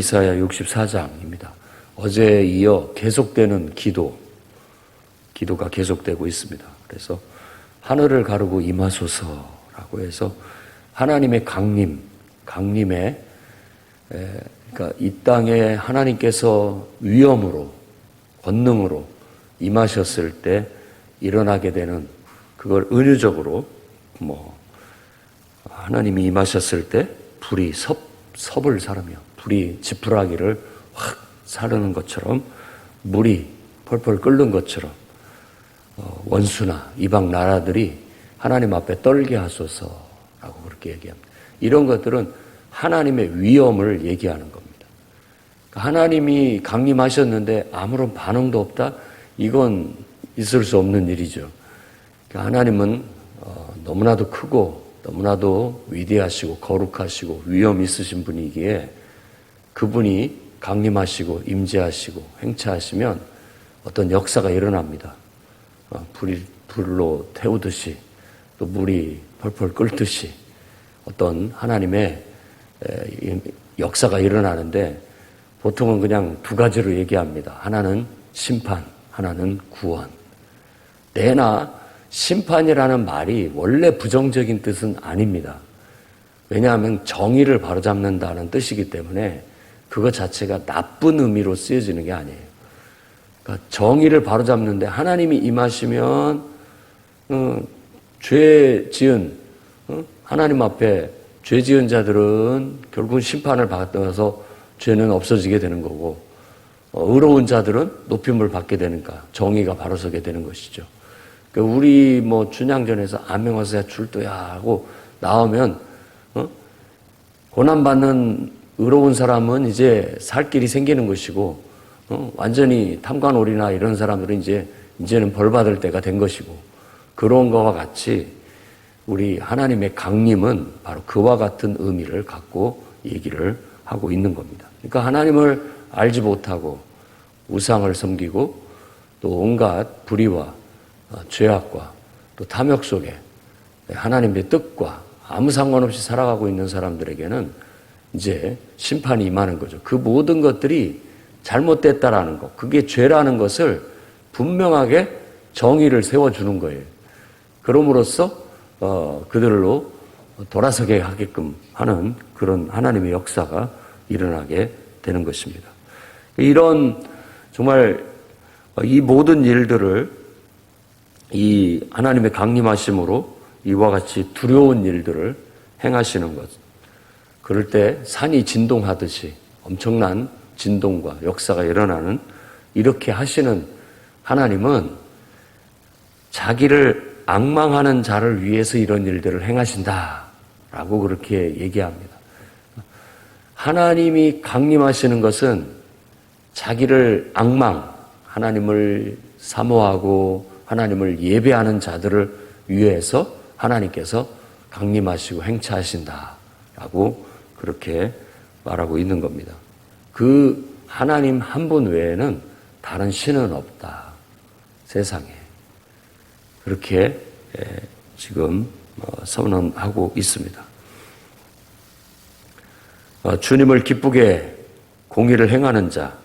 이사야 64장입니다. 어제에 이어 계속되는 기도가 계속되고 있습니다. 그래서 하늘을 가르고 임하소서라고 해서 하나님의 강림에 그러니까 이 땅에 하나님께서 위엄으로 권능으로 임하셨을 때 일어나게 되는 그걸 은유적으로 하나님이 임하셨을 때 불이 섭을 사르며 불이 지푸라기를 확 사르는 것처럼 물이 펄펄 끓는 것처럼 원수나 이방 나라들이 하나님 앞에 떨게 하소서라고 그렇게 얘기합니다. 이런 것들은 하나님의 위엄을 얘기하는 겁니다. 하나님이 강림하셨는데 아무런 반응도 없다? 이건 있을 수 없는 일이죠. 하나님은 너무나도 크고 너무나도 위대하시고 거룩하시고 위엄 있으신 분이기에 그분이 강림하시고 임재하시고 행차하시면 어떤 역사가 일어납니다. 불로 태우듯이 또 물이 펄펄 끓듯이 어떤 하나님의 역사가 일어나는데 보통은 그냥 두 가지로 얘기합니다. 하나는 심판, 하나는 구원. 내나 심판이라는 말이 원래 부정적인 뜻은 아닙니다. 왜냐하면 정의를 바로잡는다는 뜻이기 때문에 그것 자체가 나쁜 의미로 쓰여지는 게 아니에요. 그러니까 정의를 바로잡는데 하나님이 임하시면 죄 지은 하나님 앞에 죄 지은 자들은 결국은 심판을 받아서 죄는 없어지게 되는 거고 의로운 자들은 높임을 받게 되니까 정의가 바로 서게 되는 것이죠. 그러니까 우리 춘향전에서 아명하세요 출도야 하고 나오면 고난받는 의로운 사람은 이제 살 길이 생기는 것이고 완전히 탐관오리나 이런 사람들은 이제는 벌 받을 때가 된 것이고 그런 것과 같이 우리 하나님의 강림은 바로 그와 같은 의미를 갖고 얘기를 하고 있는 겁니다. 그러니까 하나님을 알지 못하고 우상을 섬기고 또 온갖 불의와 죄악과 또 탐욕 속에 하나님의 뜻과 아무 상관없이 살아가고 있는 사람들에게는 이제 심판이 임하는 거죠. 그 모든 것들이 잘못됐다라는 것, 그게 죄라는 것을 분명하게 정의를 세워주는 거예요. 그럼으로써 그들로 돌아서게 하게끔 하는 그런 하나님의 역사가 일어나게 되는 것입니다. 이런 정말 이 모든 일들을 이 하나님의 강림하심으로 이와 같이 두려운 일들을 행하시는 것. 그럴 때 산이 진동하듯이 엄청난 진동과 역사가 일어나는 이렇게 하시는 하나님은 자기를 앙망하는 자를 위해서 이런 일들을 행하신다라고 그렇게 얘기합니다. 하나님이 강림하시는 것은 자기를 하나님을 사모하고 하나님을 예배하는 자들을 위해서 하나님께서 강림하시고 행차하신다라고 그렇게 말하고 있는 겁니다. 그 하나님 한 분 외에는 다른 신은 없다. 세상에. 그렇게 지금 선언하고 있습니다. 주님을 기쁘게 공의를 행하는 자,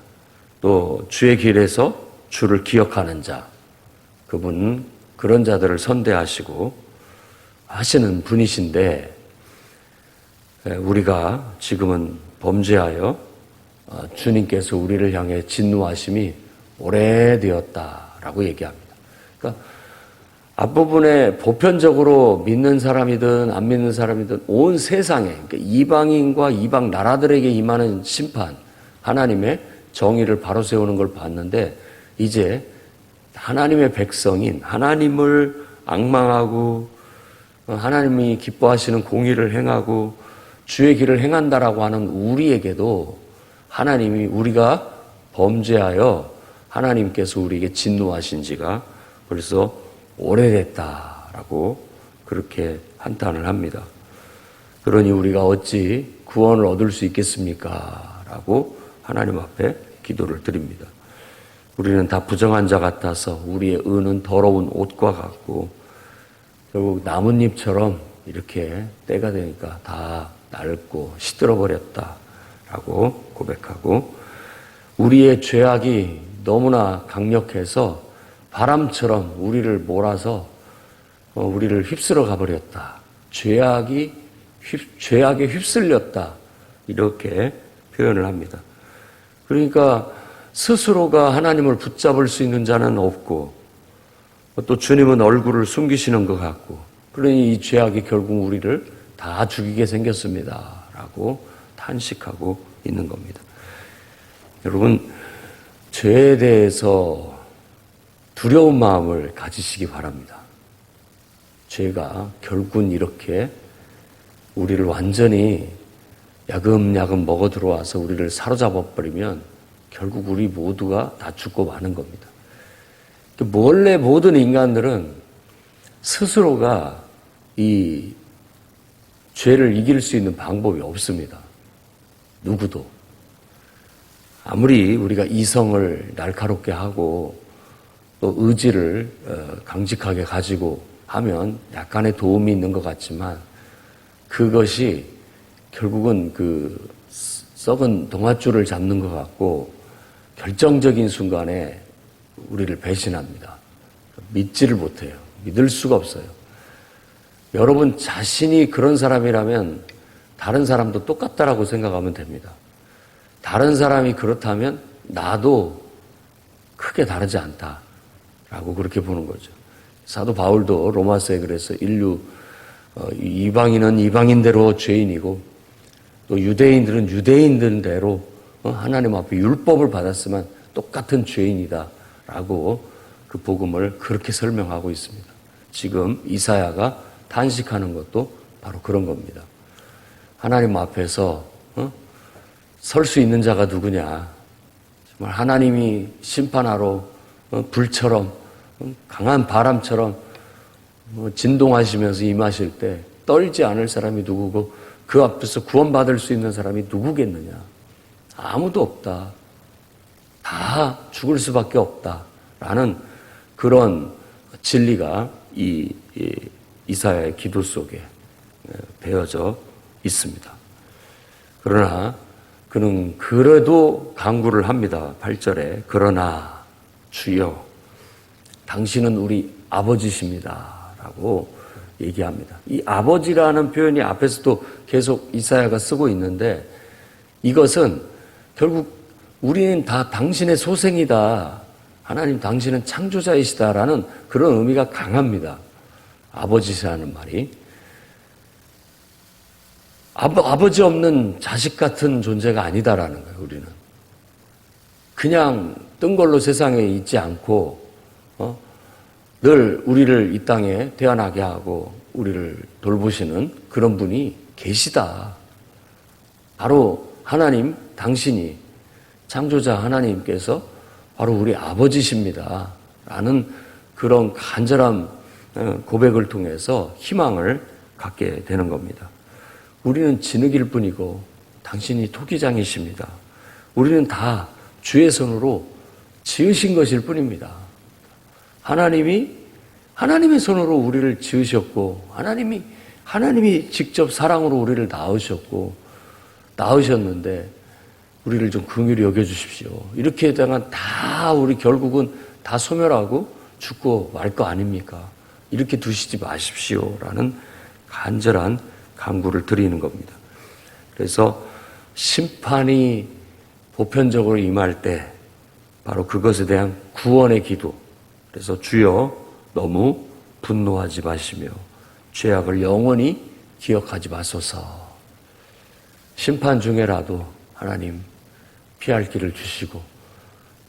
또 주의 길에서 주를 기억하는 자, 그분은 그런 자들을 선대하시고 하시는 분이신데 우리가 지금은 범죄하여 주님께서 우리를 향해 진노하심이 오래되었다라고 얘기합니다. 그러니까 앞부분에 보편적으로 믿는 사람이든 안 믿는 사람이든 온 세상에 그러니까 이방인과 이방 나라들에게 임하는 심판, 하나님의 정의를 바로 세우는 걸 봤는데 이제 하나님의 백성인 하나님을 앙망하고 하나님이 기뻐하시는 공의를 행하고 주의 길을 행한다라고 하는 우리에게도 하나님이 우리가 범죄하여 하나님께서 우리에게 진노하신 지가 벌써 오래됐다라고 그렇게 한탄을 합니다. 그러니 우리가 어찌 구원을 얻을 수 있겠습니까? 라고 하나님 앞에 기도를 드립니다. 우리는 다 부정한 자 같아서 우리의 의는 더러운 옷과 같고 결국 나뭇잎처럼 이렇게 때가 되니까 다 낡고 시들어버렸다. 라고 고백하고, 우리의 죄악이 너무나 강력해서 바람처럼 우리를 몰아서 우리를 휩쓸어 가버렸다. 죄악에 휩쓸렸다. 이렇게 표현을 합니다. 그러니까 스스로가 하나님을 붙잡을 수 있는 자는 없고, 또 주님은 얼굴을 숨기시는 것 같고, 그러니 이 죄악이 결국 우리를 다 죽이게 생겼습니다. 라고 탄식하고 있는 겁니다. 여러분, 죄에 대해서 두려운 마음을 가지시기 바랍니다. 죄가 결국은 이렇게 우리를 완전히 야금야금 먹어 들어와서 우리를 사로잡아 버리면 결국 우리 모두가 다 죽고 마는 겁니다. 원래 모든 인간들은 스스로가 이 죄를 이길 수 있는 방법이 없습니다. 누구도. 아무리 우리가 이성을 날카롭게 하고 또 의지를 강직하게 가지고 하면 약간의 도움이 있는 것 같지만, 그것이 결국은 그 썩은 동아줄을 잡는 것 같고 결정적인 순간에 우리를 배신합니다. 믿지를 못해요. 믿을 수가 없어요. 여러분 자신이 그런 사람이라면 다른 사람도 똑같다라고 생각하면 됩니다. 다른 사람이 그렇다면 나도 크게 다르지 않다라고 그렇게 보는 거죠. 사도 바울도 로마서에 그래서 이방인은 이방인대로 죄인이고 또 유대인들은 유대인들대로 하나님 앞에 율법을 받았으면 똑같은 죄인이다라고 그 복음을 그렇게 설명하고 있습니다. 지금 이사야가 탄식하는 것도 바로 그런 겁니다. 하나님 앞에서 설 수 있는 자가 누구냐? 정말 하나님이 심판하러 불처럼 강한 바람처럼 진동하시면서 임하실 때 떨지 않을 사람이 누구고 그 앞에서 구원받을 수 있는 사람이 누구겠느냐? 아무도 없다. 다 죽을 수밖에 없다라는 그런 진리가 이 이사야의 기도 속에 배어져 있습니다. 그러나 그는 그래도 간구를 합니다. 8절에 그러나 주여 당신은 우리 아버지십니다 라고 얘기합니다. 이 아버지라는 표현이 앞에서도 계속 이사야가 쓰고 있는데, 이것은 결국 우리는 다 당신의 소생이다, 하나님 당신은 창조자이시다라는 그런 의미가 강합니다. 아버지라는 말이 아버지 없는 자식 같은 존재가 아니다라는 거예요. 우리는 그냥 뜬 걸로 세상에 있지 않고 늘 우리를 이 땅에 태어나게 하고 우리를 돌보시는 그런 분이 계시다. 바로 하나님 당신이, 창조자 하나님께서 바로 우리 아버지십니다 라는 그런 간절한 고백을 통해서 희망을 갖게 되는 겁니다. 우리는 진흙일 뿐이고 당신이 토기장이십니다. 우리는 다 주의 손으로 지으신 것일 뿐입니다. 하나님의 손으로 우리를 지으셨고, 하나님이 직접 사랑으로 우리를 낳으셨는데 우리를 좀 긍휼히 여겨주십시오. 이렇게 되면 다 우리 결국은 다 소멸하고 죽고 말 거 아닙니까? 이렇게 두시지 마십시오라는 간절한 간구를 드리는 겁니다. 그래서 심판이 보편적으로 임할 때 바로 그것에 대한 구원의 기도. 그래서 주여 너무 분노하지 마시며 죄악을 영원히 기억하지 마소서. 심판 중에라도 하나님 피할 길을 주시고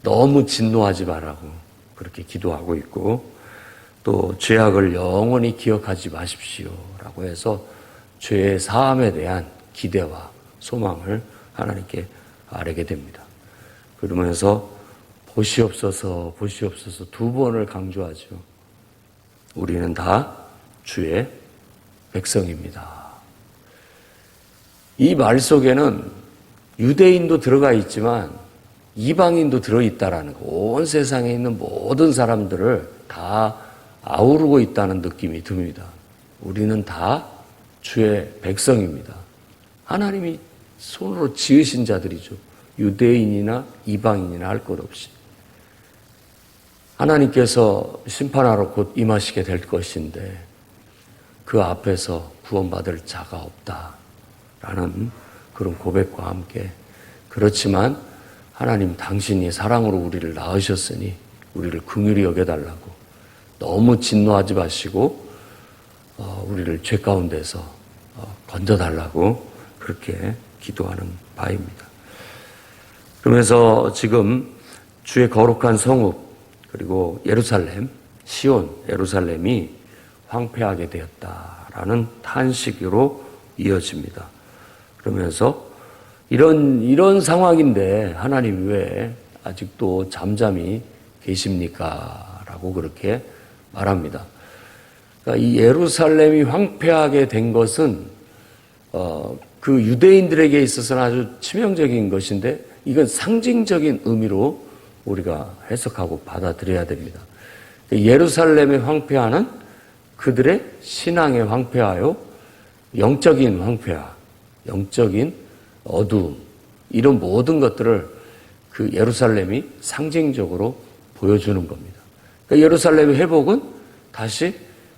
너무 진노하지 말라고 그렇게 기도하고 있고, 또 죄악을 영원히 기억하지 마십시오라고 해서 죄의 사함에 대한 기대와 소망을 하나님께 아뢰게 됩니다. 그러면서 보시옵소서 두 번을 강조하죠. 우리는 다 주의 백성입니다. 이 말 속에는 유대인도 들어가 있지만 이방인도 들어있다라는 거, 온 세상에 있는 모든 사람들을 다 아우르고 있다는 느낌이 듭니다. 우리는 다 주의 백성입니다. 하나님이 손으로 지으신 자들이죠. 유대인이나 이방인이나 할 것 없이. 하나님께서 심판하러 곧 임하시게 될 것인데 그 앞에서 구원받을 자가 없다라는 그런 고백과 함께, 그렇지만 하나님 당신이 사랑으로 우리를 낳으셨으니 우리를 긍휼히 여겨달라고, 너무 진노하지 마시고 우리를 죄 가운데서 건져달라고 그렇게 기도하는 바입니다. 그러면서 지금 주의 거룩한 성읍 그리고 예루살렘, 시온 예루살렘이 황폐하게 되었다라는 탄식으로 이어집니다. 그러면서 이런 상황인데 하나님 왜 아직도 잠잠히 계십니까? 라고 그렇게 말합니다. 그러니까 이 예루살렘이 황폐하게 된 것은 그 유대인들에게 있어서는 아주 치명적인 것인데 이건 상징적인 의미로 우리가 해석하고 받아들여야 됩니다. 예루살렘의 황폐화는 그들의 신앙의 황폐화요, 영적인 황폐화, 영적인 어두움, 이런 모든 것들을 그 예루살렘이 상징적으로 보여주는 겁니다. 그러니까 예루살렘의 회복은 다시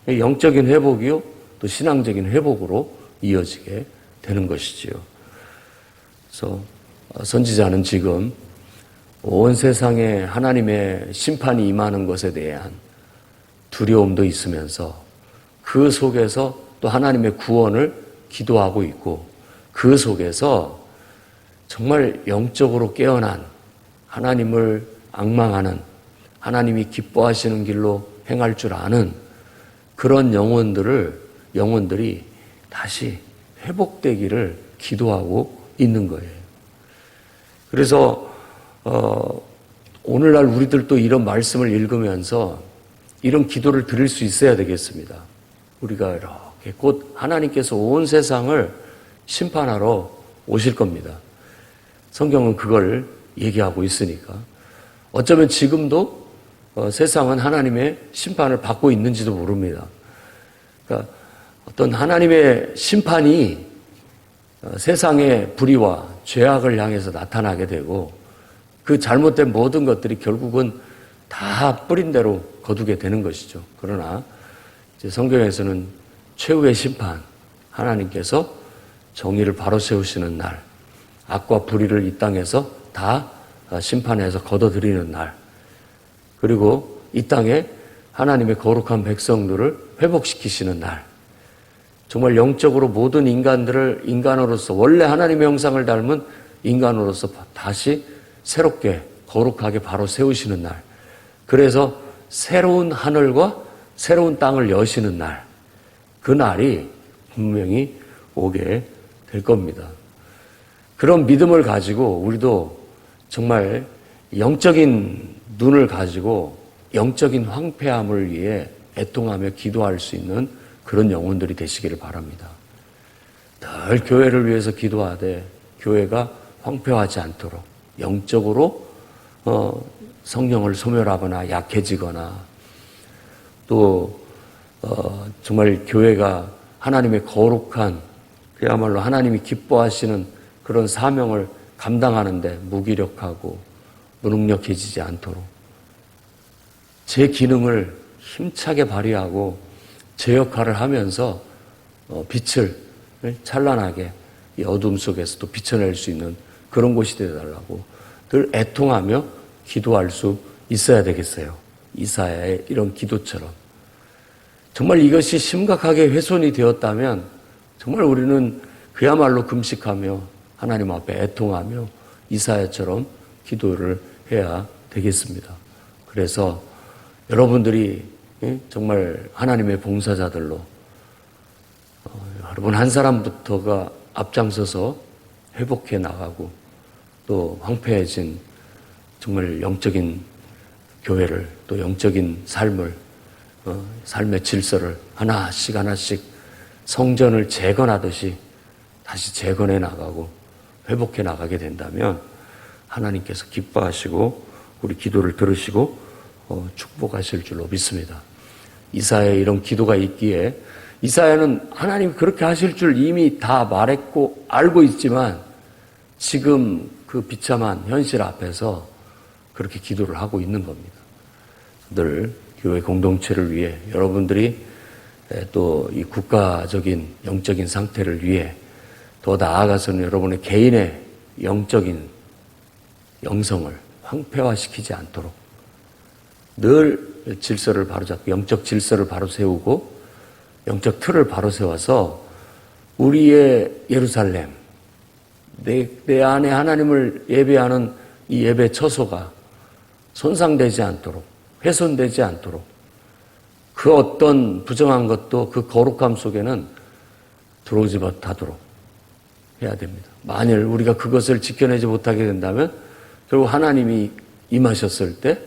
영적인 회복이요, 또 신앙적인 회복으로 이어지게 되는 것이지요. 그래서 선지자는 지금 온 세상에 하나님의 심판이 임하는 것에 대한 두려움도 있으면서 그 속에서 또 하나님의 구원을 기도하고 있고, 그 속에서 정말 영적으로 깨어난 하나님을 앙망하는, 하나님이 기뻐하시는 길로 행할 줄 아는 그런 영혼들이 다시 회복되기를 기도하고 있는 거예요. 그래서 오늘날 우리들도 이런 말씀을 읽으면서 이런 기도를 드릴 수 있어야 되겠습니다. 우리가 이렇게 곧 하나님께서 온 세상을 심판하러 오실 겁니다. 성경은 그걸 얘기하고 있으니까. 어쩌면 지금도 세상은 하나님의 심판을 받고 있는지도 모릅니다. 그러니까 어떤 하나님의 심판이 세상의 불의와 죄악을 향해서 나타나게 되고, 그 잘못된 모든 것들이 결국은 다 뿌린 대로 거두게 되는 것이죠. 그러나 이제 성경에서는 최후의 심판, 하나님께서 정의를 바로 세우시는 날, 악과 불의를 이 땅에서 다 심판해서 걷어들이는 날, 그리고 이 땅에 하나님의 거룩한 백성들을 회복시키시는 날, 정말 영적으로 모든 인간들을 인간으로서, 원래 하나님의 형상을 닮은 인간으로서 다시 새롭게 거룩하게 바로 세우시는 날, 그래서 새로운 하늘과 새로운 땅을 여시는 날, 그 날이 분명히 오게 될 겁니다. 그런 믿음을 가지고 우리도 정말 영적인 눈을 가지고 영적인 황폐함을 위해 애통하며 기도할 수 있는 그런 영혼들이 되시기를 바랍니다. 늘 교회를 위해서 기도하되 교회가 황폐하지 않도록, 영적으로 성령을 소멸하거나 약해지거나, 또 정말 교회가 하나님의 거룩한, 그야말로 하나님이 기뻐하시는 그런 사명을 감당하는데 무기력하고 무능력해지지 않도록 제 기능을 힘차게 발휘하고 제 역할을 하면서 빛을 찬란하게 이 어둠 속에서도 비춰낼 수 있는 그런 곳이 되어달라고 늘 애통하며 기도할 수 있어야 되겠어요. 이사야의 이런 기도처럼. 정말 이것이 심각하게 훼손이 되었다면 정말 우리는 그야말로 금식하며 하나님 앞에 애통하며 이사야처럼 기도를 해야 되겠습니다. 그래서 여러분들이 정말 하나님의 봉사자들로 여러분 한 사람부터가 앞장서서 회복해 나가고, 또 황폐해진 정말 영적인 교회를, 또 영적인 삶을, 삶의 질서를 하나씩 성전을 재건하듯이 다시 재건해 나가고 회복해 나가게 된다면 하나님께서 기뻐하시고 우리 기도를 들으시고 축복하실 줄로 믿습니다. 이사야의 이런 기도가 있기에, 이사야는 하나님이 그렇게 하실 줄 이미 다 말했고 알고 있지만 지금 그 비참한 현실 앞에서 그렇게 기도를 하고 있는 겁니다. 늘 교회 공동체를 위해, 여러분들이 또 이 국가적인 영적인 상태를 위해, 더 나아가서는 여러분의 개인의 영적인 영성을 황폐화시키지 않도록 늘 질서를 바로잡고 영적 질서를 바로 세우고 영적 틀을 바로 세워서 우리의 예루살렘, 내 안에 하나님을 예배하는 이 예배 처소가 손상되지 않도록, 훼손되지 않도록, 그 어떤 부정한 것도 그 거룩함 속에는 들어오지 못하도록 해야 됩니다. 만일 우리가 그것을 지켜내지 못하게 된다면 결국 하나님이 임하셨을 때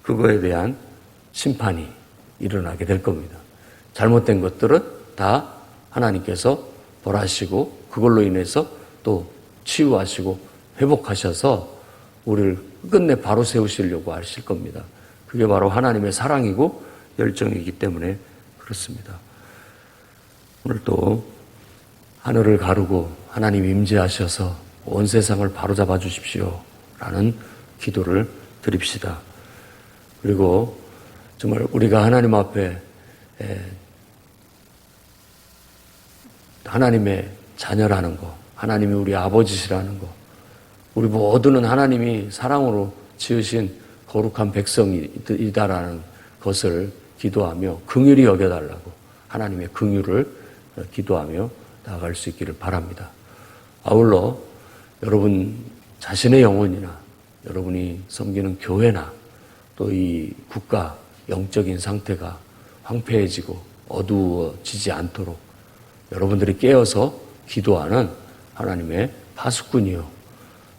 그거에 대한 심판이 일어나게 될 겁니다. 잘못된 것들은 다 하나님께서 벌하시고 그걸로 인해서 또 치유하시고 회복하셔서 우리를 끝내 바로 세우시려고 하실 겁니다. 그게 바로 하나님의 사랑이고 열정이기 때문에 그렇습니다. 오늘 또 하늘을 가르고 하나님 임재하셔서 온 세상을 바로잡아 주십시오 라는 기도를 드립시다. 그리고 정말 우리가 하나님 앞에 하나님의 자녀라는 거, 하나님이 우리 아버지시라는 거, 우리 모두는 하나님이 사랑으로 지으신 거룩한 백성이다라는 것을 기도하며 긍휼히 여겨달라고 하나님의 긍휼을 기도하며 나아갈 수 있기를 바랍니다. 아울러 여러분 자신의 영혼이나 여러분이 섬기는 교회나 또 이 국가 영적인 상태가 황폐해지고 어두워지지 않도록 여러분들이 깨어서 기도하는 하나님의 파수꾼이요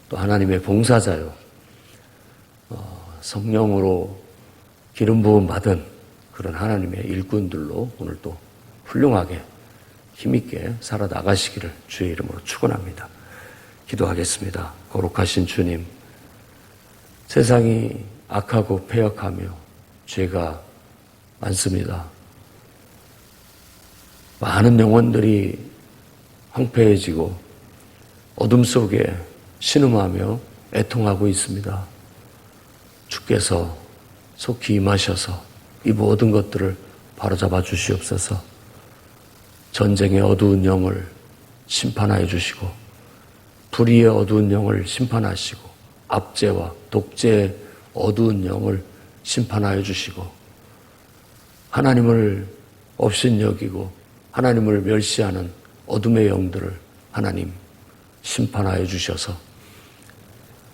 또 하나님의 봉사자요 성령으로 기름 부음 받은 그런 하나님의 일꾼들로 오늘 또 훌륭하게 힘있게 살아나가시기를 주의 이름으로 축원합니다. 기도하겠습니다. 거룩하신 주님, 세상이 악하고 패역하며 죄가 많습니다. 많은 영혼들이 황폐해지고 어둠 속에 신음하며 애통하고 있습니다. 주께서 속히 임하셔서 이 모든 것들을 바로잡아 주시옵소서. 전쟁의 어두운 영을 심판하여 주시고 불의의 어두운 영을 심판하시고 압제와 독재의 어두운 영을 심판하여 주시고 하나님을 업신여기고 하나님을 멸시하는 어둠의 영들을 하나님 심판하여 주셔서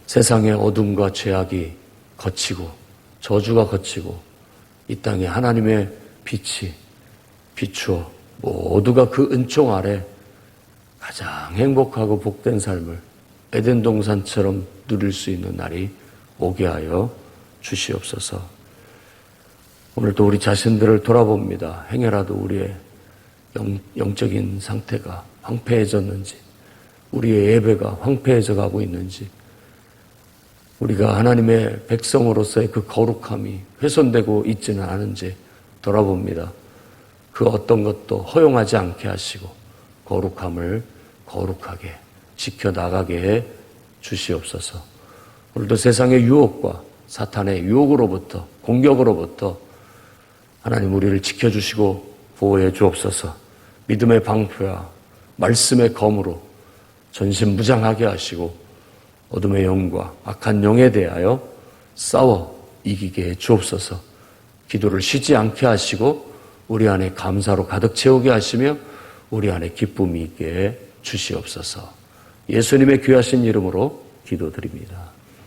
세상의 어둠과 죄악이 거치고 저주가 거치고 이 땅에 하나님의 빛이 비추어 모두가 그 은총 아래 가장 행복하고 복된 삶을 에덴 동산처럼 누릴 수 있는 날이 오게 하여 주시옵소서. 오늘도 우리 자신들을 돌아봅니다. 행여라도 우리의 영적인 상태가 황폐해졌는지, 우리의 예배가 황폐해져 가고 있는지, 우리가 하나님의 백성으로서의 그 거룩함이 훼손되고 있지는 않은지 돌아봅니다. 그 어떤 것도 허용하지 않게 하시고 거룩함을 거룩하게 지켜나가게 해 주시옵소서. 오늘도 세상의 유혹과 사탄의 유혹으로부터 공격으로부터 하나님 우리를 지켜주시고 보호해 주옵소서. 믿음의 방패와 말씀의 검으로 전신무장하게 하시고 어둠의 영과 악한 영에 대하여 싸워 이기게 해 주옵소서. 기도를 쉬지 않게 하시고 우리 안에 감사로 가득 채우게 하시며 우리 안에 기쁨이 있게 해 주시옵소서. 예수님의 귀하신 이름으로 기도드립니다.